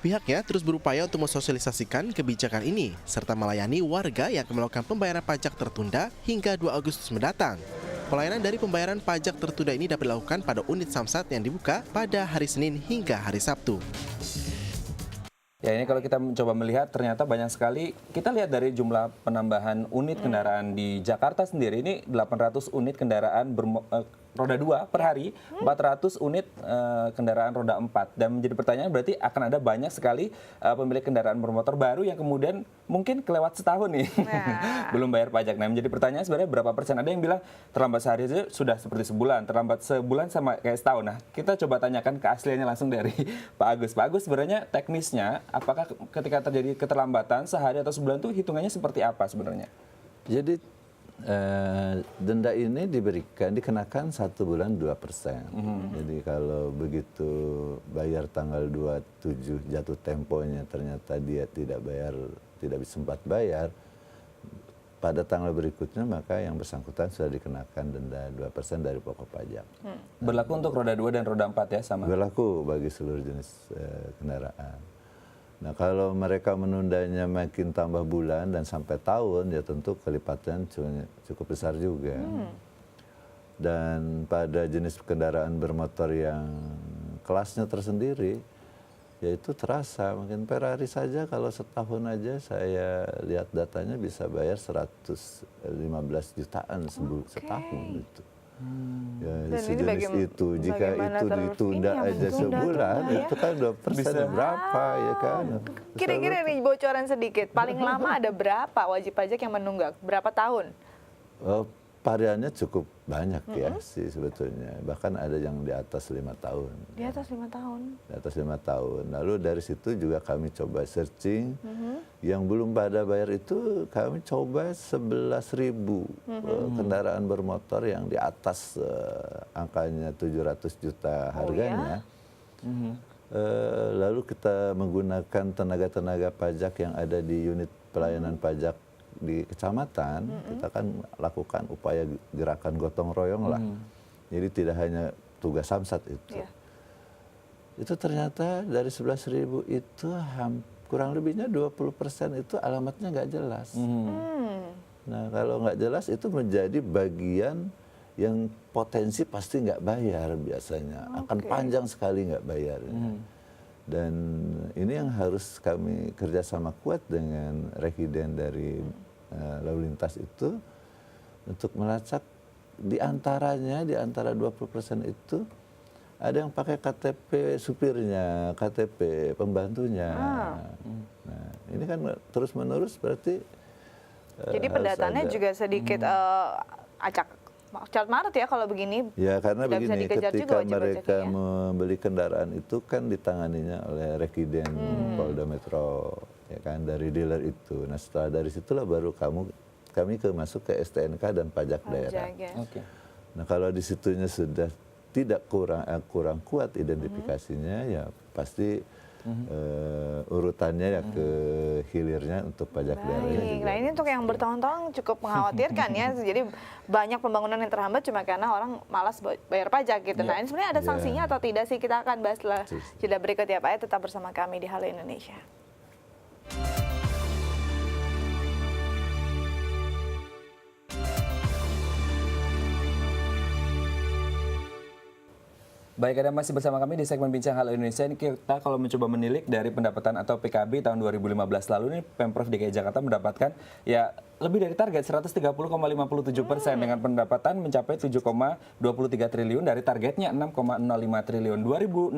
Speaker 17: Pihaknya terus berupaya untuk mensosialisasikan kebijakan ini, serta melayani warga yang akan melakukan pembayaran pajak tertunda hingga 2 Agustus mendatang. Pelayanan dari pembayaran pajak tertunda ini dapat dilakukan pada unit Samsat yang dibuka pada hari Senin hingga hari Sabtu.
Speaker 2: Ya, ini kalau kita mencoba melihat ternyata banyak sekali, kita lihat dari jumlah penambahan unit kendaraan di Jakarta sendiri ini 800 unit kendaraan roda 2 per hari, 400 unit kendaraan roda 4. Dan menjadi pertanyaan berarti akan ada banyak sekali pemilik kendaraan bermotor baru yang kemudian mungkin kelewat setahun nih, belum bayar pajak. Nah, menjadi pertanyaan sebenarnya berapa persen? Ada yang bilang terlambat sehari saja sudah seperti sebulan, terlambat sebulan sama kayak setahun. Nah, kita coba tanyakan keasliannya langsung dari Pak Agus. Pak Agus, sebenarnya teknisnya apakah ketika terjadi keterlambatan sehari atau sebulan itu hitungannya seperti apa sebenarnya?
Speaker 15: Jadi denda ini dikenakan 1 bulan 2%. Jadi kalau begitu bayar tanggal 27 jatuh temponya ternyata dia tidak sempat bayar, pada tanggal berikutnya maka yang bersangkutan sudah dikenakan denda 2% dari pokok pajak.
Speaker 2: Berlaku untuk roda 2 dan roda 4 ya sama?
Speaker 15: Berlaku bagi seluruh jenis kendaraan. Nah, kalau mereka menundanya makin tambah bulan dan sampai tahun, ya tentu kelipatan cukup besar juga. Dan pada jenis kendaraan bermotor yang kelasnya tersendiri, yaitu terasa. Mungkin Ferrari saja kalau setahun aja saya lihat datanya bisa bayar 115 jutaan setahun gitu. Ya, sejenis itu, jika itu ditunda aja sebulan, itu kan 2% berapa ya kan?
Speaker 1: Kira-kira nih bocoran sedikit, paling lama ada berapa wajib pajak yang menunggak? Berapa tahun?
Speaker 15: Variannya cukup banyak ya sih sebetulnya, bahkan ada yang di atas 5 tahun.
Speaker 1: Di atas 5 tahun? Di
Speaker 15: atas 5 tahun. Lalu dari situ juga kami coba searching, yang belum pada bayar itu kami coba 11.000 kendaraan bermotor yang di atas angkanya 700 juta harganya. Lalu kita menggunakan tenaga-tenaga pajak yang ada di unit pelayanan pajak di kecamatan, kita kan lakukan upaya gerakan gotong royong lah. Jadi tidak hanya tugas Samsat itu. Itu ternyata dari 11.000 itu kurang lebihnya 20% itu alamatnya nggak jelas. Nah, kalau nggak jelas itu menjadi bagian yang potensi pasti nggak bayar biasanya. Akan panjang sekali nggak bayarnya. Dan ini yang harus kami kerjasama kuat dengan Rekiden dari lalu lintas itu untuk melacak di antara 20% itu ada yang pakai KTP supirnya, KTP pembantunya. Nah, ini kan terus menerus berarti.
Speaker 1: Jadi pendataannya juga sedikit acak marut ya kalau begini.
Speaker 15: Ya, karena begini, ketika mereka
Speaker 1: ya?
Speaker 15: membeli kendaraan itu kan ditanganinya oleh Rekiden Polda Metro, ya kan, dari dealer itu. Nah, setelah dari situlah baru kami masuk ke STNK dan pajak daerah. Nah, kalau di situnya sudah tidak kurang kuat identifikasinya, ya pasti urutannya ya ke hilirnya untuk pajak daerahnya juga.
Speaker 1: Nah, ini untuk yang bertahun-tahun cukup mengkhawatirkan ya. Jadi banyak pembangunan yang terhambat cuma karena orang malas bayar pajak gitu. Nah, ini sebenarnya ada sanksinya atau tidak sih? Kita akan bahas setelah jeda berikut ya Pak ya. Tetap bersama kami di Halo Indonesia.
Speaker 2: Baik, Anda masih bersama kami di segmen Bincang Halo Indonesia. Ini kita kalau mencoba menilik dari pendapatan atau PKB tahun 2015 lalu ini Pemprov DKI Jakarta mendapatkan ya lebih dari target 130,57% dengan pendapatan mencapai 7,23 triliun dari targetnya 6,05 triliun. 2016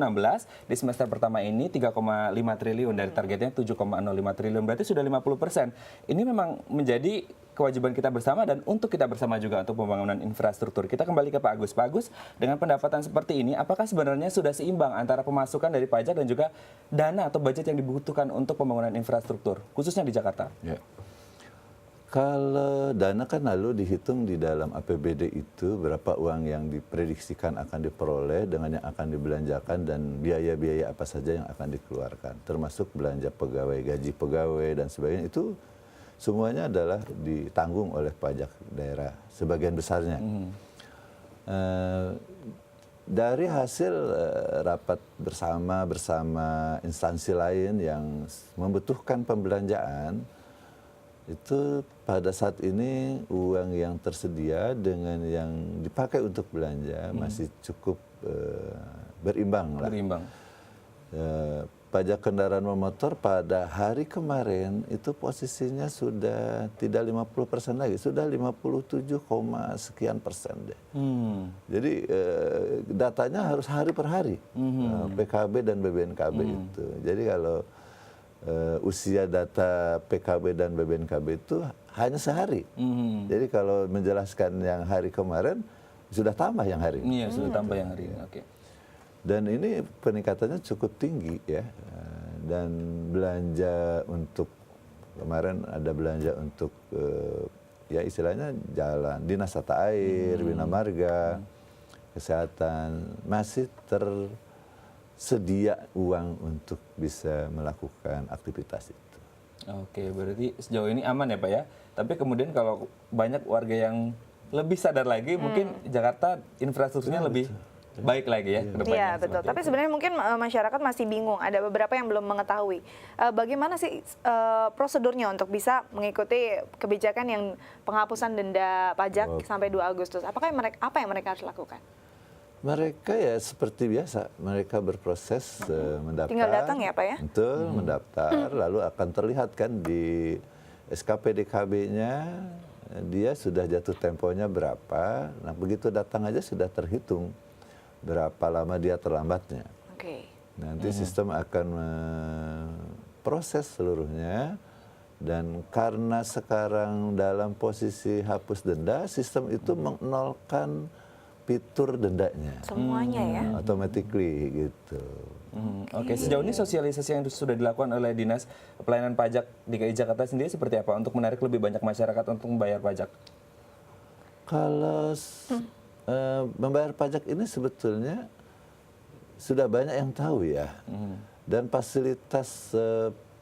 Speaker 2: di semester pertama ini 3,5 triliun dari targetnya 7,05 triliun. Berarti sudah 50%. Ini memang menjadi kewajiban kita bersama dan untuk kita bersama juga untuk pembangunan infrastruktur. Kita kembali ke Pak Agus. Pak Agus, dengan pendapatan seperti ini, apakah sebenarnya sudah seimbang antara pemasukan dari pajak dan juga dana atau budget yang dibutuhkan untuk pembangunan infrastruktur, khususnya di Jakarta?
Speaker 15: Ya. Kalau dana kan lalu dihitung di dalam APBD itu berapa uang yang diprediksikan akan diperoleh dengan yang akan dibelanjakan dan biaya-biaya apa saja yang akan dikeluarkan. Termasuk belanja pegawai, gaji pegawai dan sebagainya itu semuanya adalah ditanggung oleh pajak daerah sebagian besarnya. Dari hasil rapat bersama instansi lain yang membutuhkan pembelanjaan, itu pada saat ini uang yang tersedia dengan yang dipakai untuk belanja masih cukup berimbang lah. Pajak kendaraan bermotor pada hari kemarin itu posisinya sudah tidak 50% lagi, sudah 57, sekian persen deh. Jadi datanya harus hari per hari, PKB dan BBNKB itu. Jadi kalau usia data PKB dan BBNKB itu hanya sehari. Jadi kalau menjelaskan yang hari kemarin sudah tambah yang hari ini.
Speaker 2: Iya, sudah tambah yang hari ini. Oke.
Speaker 15: Dan ini peningkatannya cukup tinggi ya. Dan belanja untuk kemarin ada belanja untuk ya istilahnya jalan, dinas tata air, bina marga, kesehatan masih tersedia uang untuk bisa melakukan aktivitas itu.
Speaker 2: Oke, berarti sejauh ini aman ya Pak ya. Tapi kemudian kalau banyak warga yang lebih sadar lagi, mungkin Jakarta infrastrukturnya lebih baik lagi ya ke depannya.
Speaker 1: Iya betul, tapi sebenarnya mungkin masyarakat masih bingung, ada beberapa yang belum mengetahui. Bagaimana sih prosedurnya untuk bisa mengikuti kebijakan yang penghapusan denda pajak sampai 2 Agustus? Apa yang mereka harus lakukan?
Speaker 15: Mereka ya seperti biasa, mereka berproses mendaftar.
Speaker 1: Tinggal datang ya Pak ya?
Speaker 15: Betul, mendaftar, lalu akan terlihat kan di SKPDKB-nya, dia sudah jatuh temponya berapa, nah begitu datang aja sudah terhitung berapa lama dia terlambatnya. Nanti sistem akan proses seluruhnya, dan karena sekarang dalam posisi hapus denda, sistem itu menolkan fitur dendanya.
Speaker 1: Semuanya ya?
Speaker 15: Automatically gitu.
Speaker 2: Oke, sejauh ini sosialisasi yang sudah dilakukan oleh Dinas Pelayanan Pajak DKI Jakarta sendiri seperti apa untuk menarik lebih banyak masyarakat untuk membayar pajak?
Speaker 15: Kalau membayar pajak ini sebetulnya sudah banyak yang tahu ya. Dan fasilitas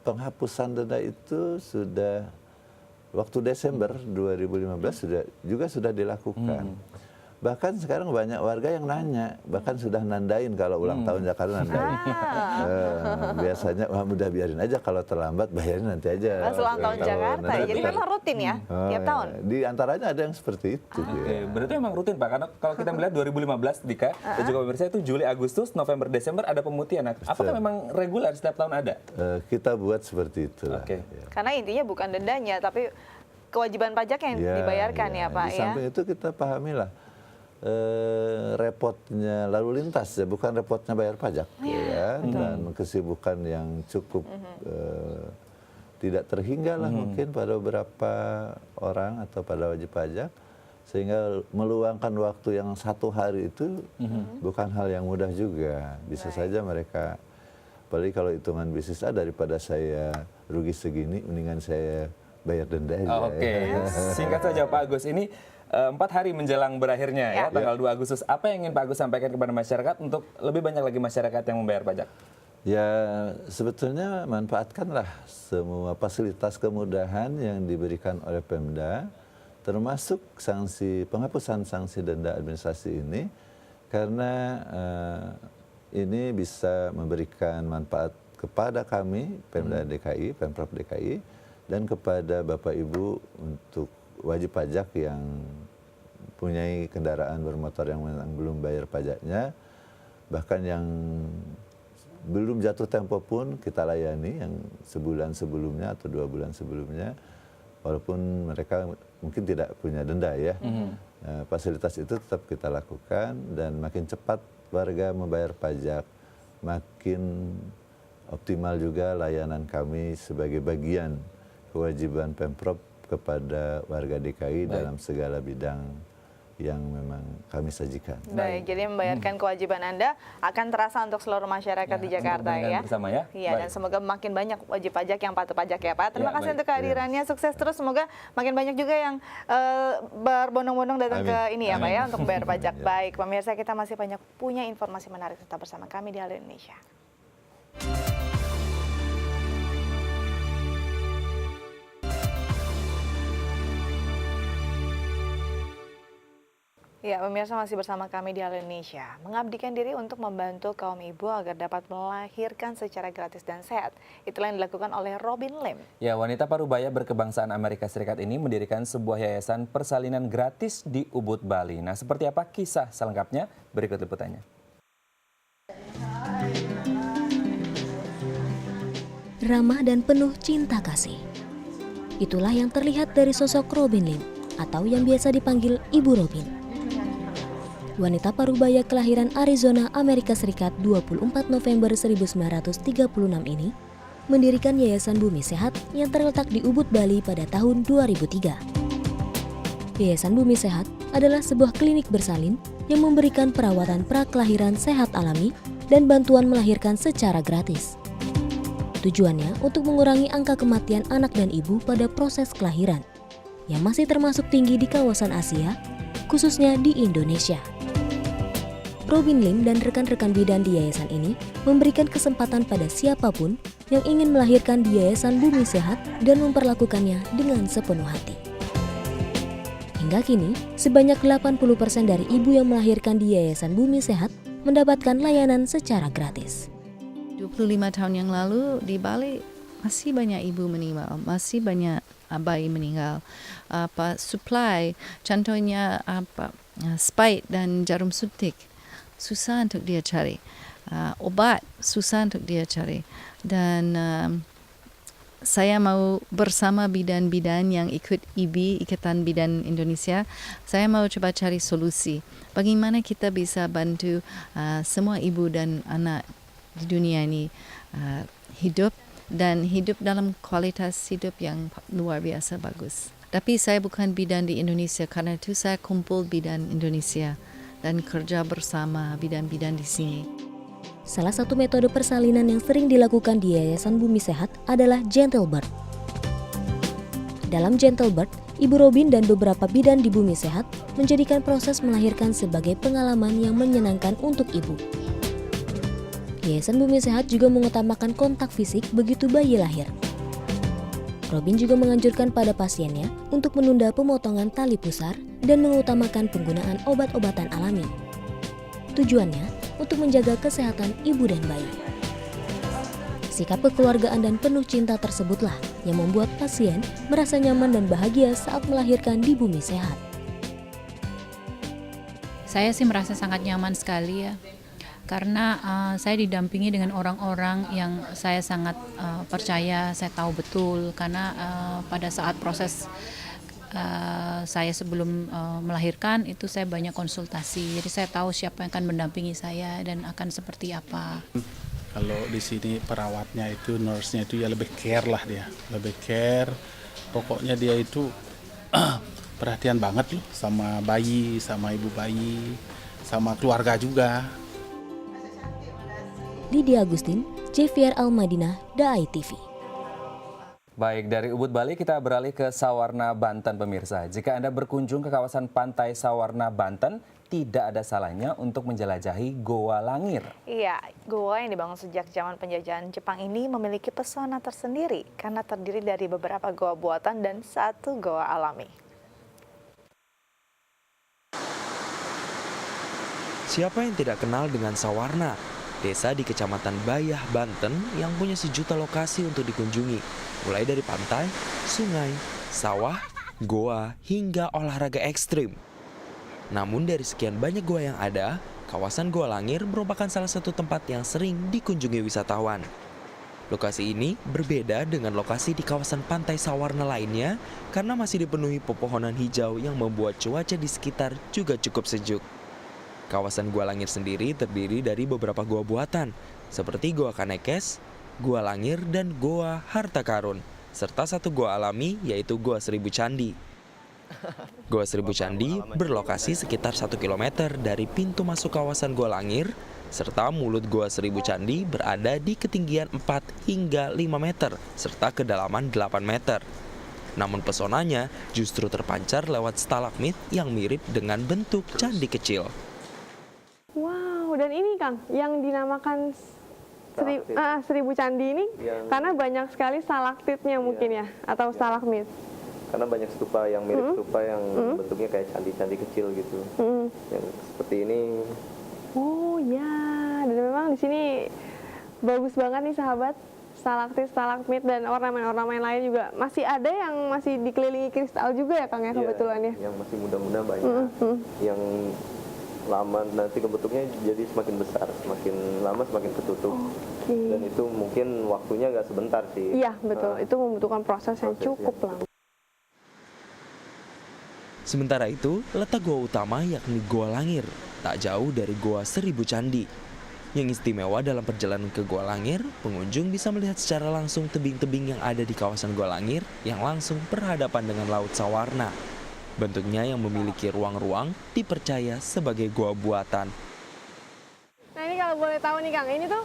Speaker 15: penghapusan denda itu sudah waktu Desember 2015 sudah dilakukan. Bahkan sekarang banyak warga yang nanya, bahkan sudah nandain kalau ulang tahun Jakarta nandain. Biasanya wah udah biarin aja, kalau terlambat bayarin nanti aja.
Speaker 1: Pas ulang tahun Jakarta, jadi memang rutin ya tiap tahun?
Speaker 15: Di antaranya ada yang seperti itu.
Speaker 2: Oke, berarti memang rutin Pak, karena kalau kita melihat 2015 Dika, dan juga pemirsa itu Juli, Agustus, November, Desember ada pemutihan. Apakah memang reguler setiap tahun ada?
Speaker 15: Kita buat seperti itu.
Speaker 1: Karena intinya bukan dendanya, tapi kewajiban pajak yang dibayarkan ya Pak
Speaker 15: Di
Speaker 1: ya?
Speaker 15: samping itu kita pahamilah repotnya lalu lintas ya, bukan repotnya bayar pajak ya, dan kesibukan yang cukup tidak terhingga lah mungkin pada beberapa orang atau pada wajib pajak, sehingga meluangkan waktu yang 1 hari itu bukan hal yang mudah juga. Bisa saja mereka, apalagi kalau hitungan bisnis daripada saya rugi segini, mendingan saya bayar denda aja.
Speaker 2: Oke, singkat saja Pak Agus, ini 4 hari menjelang berakhirnya ya, tanggal 2 Agustus. Apa yang ingin Pak Agus sampaikan kepada masyarakat untuk lebih banyak lagi masyarakat yang membayar pajak?
Speaker 15: Ya sebetulnya manfaatkanlah semua fasilitas kemudahan yang diberikan oleh Pemda, termasuk penghapusan sanksi denda administrasi ini, karena ini bisa memberikan manfaat kepada kami, Pemda DKI, Pemprov DKI, dan kepada Bapak Ibu untuk wajib pajak yang punya kendaraan bermotor yang belum bayar pajaknya, bahkan yang belum jatuh tempo pun kita layani, yang sebulan sebelumnya atau 2 bulan sebelumnya, walaupun mereka mungkin tidak punya denda ya. Fasilitas itu tetap kita lakukan, dan makin cepat warga membayar pajak, makin optimal juga layanan kami sebagai bagian kewajiban Pemprov kepada warga DKI dalam segala bidang yang memang kami sajikan.
Speaker 1: Baik, jadi membayarkan kewajiban Anda akan terasa untuk seluruh masyarakat di Jakarta
Speaker 2: untuk
Speaker 1: ya.
Speaker 2: bersama ya.
Speaker 1: Iya, dan semoga makin banyak wajib pajak yang patuh pajak ya Pak. Terima kasih
Speaker 2: baik.
Speaker 1: untuk kehadirannya, sukses terus. Semoga makin banyak juga yang berbondong-bondong datang ke ini ya Pak ya untuk bayar pajak. Baik, pemirsa kita masih banyak punya informasi menarik tetap bersama kami di Halo Indonesia. Ya, pemirsa masih bersama kami di Halo Indonesia. Mengabdikan diri untuk membantu kaum ibu agar dapat melahirkan secara gratis dan sehat. Itulah yang dilakukan oleh Robin Lim.
Speaker 2: Ya, wanita parubaya berkebangsaan Amerika Serikat ini mendirikan sebuah yayasan persalinan gratis di Ubud, Bali. Nah, seperti apa kisah selengkapnya? Berikut liputannya.
Speaker 18: Ramah dan penuh cinta kasih. Itulah yang terlihat dari sosok Robin Lim, atau yang biasa dipanggil Ibu Robin. Wanita parubaya kelahiran Arizona, Amerika Serikat 24 November 1936 ini mendirikan Yayasan Bumi Sehat yang terletak di Ubud, Bali pada tahun 2003. Yayasan Bumi Sehat adalah sebuah klinik bersalin yang memberikan perawatan prakelahiran sehat alami dan bantuan melahirkan secara gratis. Tujuannya untuk mengurangi angka kematian anak dan ibu pada proses kelahiran yang masih termasuk tinggi di kawasan Asia, khususnya di Indonesia. Robin Lim dan rekan-rekan bidan di yayasan ini memberikan kesempatan pada siapapun yang ingin melahirkan di Yayasan Bumi Sehat dan memperlakukannya dengan sepenuh hati. Hingga kini, sebanyak 80% dari ibu yang melahirkan di Yayasan Bumi Sehat mendapatkan layanan secara gratis.
Speaker 19: 25 tahun yang lalu di Bali masih banyak ibu meninggal, masih banyak bayi meninggal. Supply, contohnya spike dan jarum suntik susah untuk dia cari, obat susah untuk dia cari, dan saya mau bersama bidan-bidan yang ikut IBI, Ikatan Bidan Indonesia, saya mau coba cari solusi bagaimana kita bisa bantu semua ibu dan anak di dunia ini hidup dalam kualitas hidup yang luar biasa bagus. Tapi saya bukan bidan di Indonesia, karena itu saya kumpul bidan Indonesia dan kerja bersama bidan-bidan di sini.
Speaker 18: Salah satu metode persalinan yang sering dilakukan di Yayasan Bumi Sehat adalah Gentle Birth. Dalam Gentle Birth, Ibu Robin dan beberapa bidan di Bumi Sehat menjadikan proses melahirkan sebagai pengalaman yang menyenangkan untuk ibu. Yayasan Bumi Sehat juga mengutamakan kontak fisik begitu bayi lahir. Robin juga menganjurkan pada pasiennya untuk menunda pemotongan tali pusar dan mengutamakan penggunaan obat-obatan alami. Tujuannya untuk menjaga kesehatan ibu dan bayi. Sikap kekeluargaan dan penuh cinta tersebutlah yang membuat pasien merasa nyaman dan bahagia saat melahirkan di Bumi Sehat.
Speaker 20: Saya sih merasa sangat nyaman sekali ya, karena saya didampingi dengan orang-orang yang saya sangat percaya, saya tahu betul, karena pada saat proses saya sebelum melahirkan itu saya banyak konsultasi, jadi saya tahu siapa yang akan mendampingi saya dan akan seperti apa.
Speaker 21: Kalau di sini perawatnya itu, nurse-nya itu ya lebih care lah dia, lebih care, pokoknya dia itu perhatian banget loh sama bayi, sama ibu bayi, sama keluarga juga.
Speaker 18: Lydia Agustin, JVR Al Madinah, DAI TV.
Speaker 2: Baik, dari Ubud, Bali kita beralih ke Sawarna, Banten, pemirsa. Jika Anda berkunjung ke kawasan pantai Sawarna, Banten, tidak ada salahnya untuk menjelajahi Goa Langir.
Speaker 1: Iya, goa yang dibangun sejak zaman penjajahan Jepang ini memiliki pesona tersendiri karena terdiri dari beberapa goa buatan dan satu goa alami.
Speaker 22: Siapa yang tidak kenal dengan Sawarna? Desa di Kecamatan Bayah, Banten yang punya sejuta lokasi untuk dikunjungi, mulai dari pantai, sungai, sawah, goa, hingga olahraga ekstrim. Namun dari sekian banyak goa yang ada, kawasan Goa Langir merupakan salah satu tempat yang sering dikunjungi wisatawan. Lokasi ini berbeda dengan lokasi di kawasan pantai Sawarna lainnya karena masih dipenuhi pepohonan hijau yang membuat cuaca di sekitar juga cukup sejuk. Kawasan Goa Langir sendiri terdiri dari beberapa goa buatan, seperti Goa Kanekes, Goa Langir, dan Goa Harta Karun, serta satu goa alami yaitu Goa Seribu Candi. Goa Seribu Candi berlokasi sekitar 1 km dari pintu masuk kawasan Goa Langir, serta mulut Goa Seribu Candi berada di ketinggian 4 hingga 5 meter, serta kedalaman 8 meter. Namun pesonanya justru terpancar lewat stalagmit yang mirip dengan bentuk candi kecil.
Speaker 4: Wow, dan ini Kang, yang dinamakan Seribu Candi ini karena banyak sekali stalaktitnya mungkin ya, atau stalagmit.
Speaker 5: Karena banyak stupa yang mirip stupa yang bentuknya kayak candi-candi kecil gitu, yang seperti ini.
Speaker 4: Oh ya, dan memang di sini bagus banget nih sahabat, stalaktit, stalagmit dan ornamen-ornamen lain juga masih ada yang masih dikelilingi kristal juga ya Kang ya kebetulan ya.
Speaker 5: Yang masih muda-muda banyak, yang lama nanti bentuknya jadi semakin besar, semakin lama semakin ketutup. Dan itu mungkin waktunya nggak sebentar sih.
Speaker 4: Iya betul, itu membutuhkan proses yang cukup lama.
Speaker 22: Sementara itu, letak goa utama yakni Goa Langir, tak jauh dari Goa Seribu Candi. Yang istimewa dalam perjalanan ke Goa Langir, pengunjung bisa melihat secara langsung tebing-tebing yang ada di kawasan Goa Langir yang langsung berhadapan dengan Laut Sawarna. Bentuknya yang memiliki ruang-ruang dipercaya sebagai goa buatan.
Speaker 4: Nah ini kalau boleh tahu nih Kang, ini tuh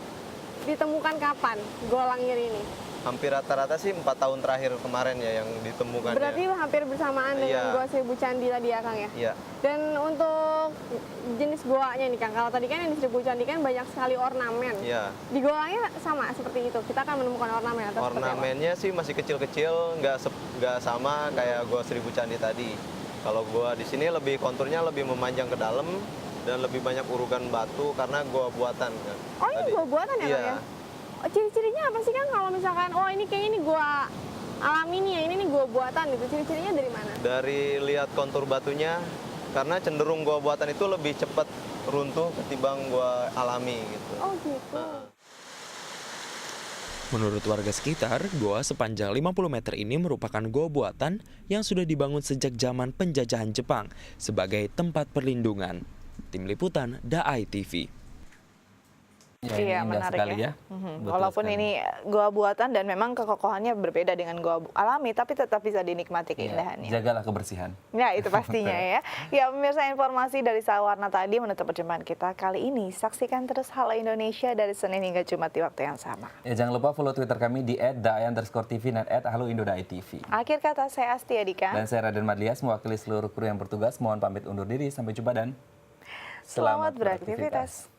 Speaker 4: ditemukan kapan Goa Langir ini?
Speaker 5: Hampir rata-rata sih 4 tahun terakhir kemarin ya yang ditemukan.
Speaker 4: Berarti hampir bersamaan dengan Goa Seribu Candi tadi ya Kang ya?
Speaker 5: Iya.
Speaker 4: Dan untuk jenis goanya nih Kang, kalau tadi kan yang di Seribu Candi kan banyak sekali ornamen.
Speaker 5: Iya.
Speaker 4: Di Goa Langir sama seperti itu, kita akan menemukan ornamen atau
Speaker 5: ornamennya sih masih kecil-kecil, nggak sama kayak Goa Seribu Candi tadi. Kalau goa di sini lebih konturnya lebih memanjang ke dalam dan lebih banyak urugan batu karena goa buatan kan.
Speaker 4: Oh ini goa buatan ya Kang ya? Oh, ciri-cirinya apa sih Kang kalau misalkan oh ini kayaknya ini goa alami nih ya, ini nih goa buatan gitu. Ciri-cirinya dari mana?
Speaker 5: Dari lihat kontur batunya, karena cenderung goa buatan itu lebih cepat runtuh ketimbang goa alami gitu.
Speaker 4: Oh gitu.
Speaker 22: Menurut warga sekitar, goa sepanjang 50 meter ini merupakan goa buatan yang sudah dibangun sejak zaman penjajahan Jepang sebagai tempat perlindungan. Tim Liputan, DAI TV.
Speaker 1: Iya, menarik ya. Walaupun ini goa buatan dan memang kekokohannya berbeda dengan goa alami, tapi tetap bisa dinikmati keindahannya.
Speaker 2: Jagalah kebersihan.
Speaker 1: Ya, itu pastinya ya. Ya, pemirsa, informasi dari Sawarna tadi menutup perjumpaan kita kali ini. Saksikan terus Halo Indonesia dari Senin hingga Jumat di waktu yang sama.
Speaker 2: Ya, jangan lupa follow Twitter kami di @dai_tv dan @haloindodai_tv.
Speaker 1: Akhir kata, saya Asti Adika.
Speaker 2: Dan saya Raden Madlias, mewakili seluruh kru yang bertugas. Mohon pamit undur diri. Sampai jumpa dan
Speaker 1: selamat beraktivitas.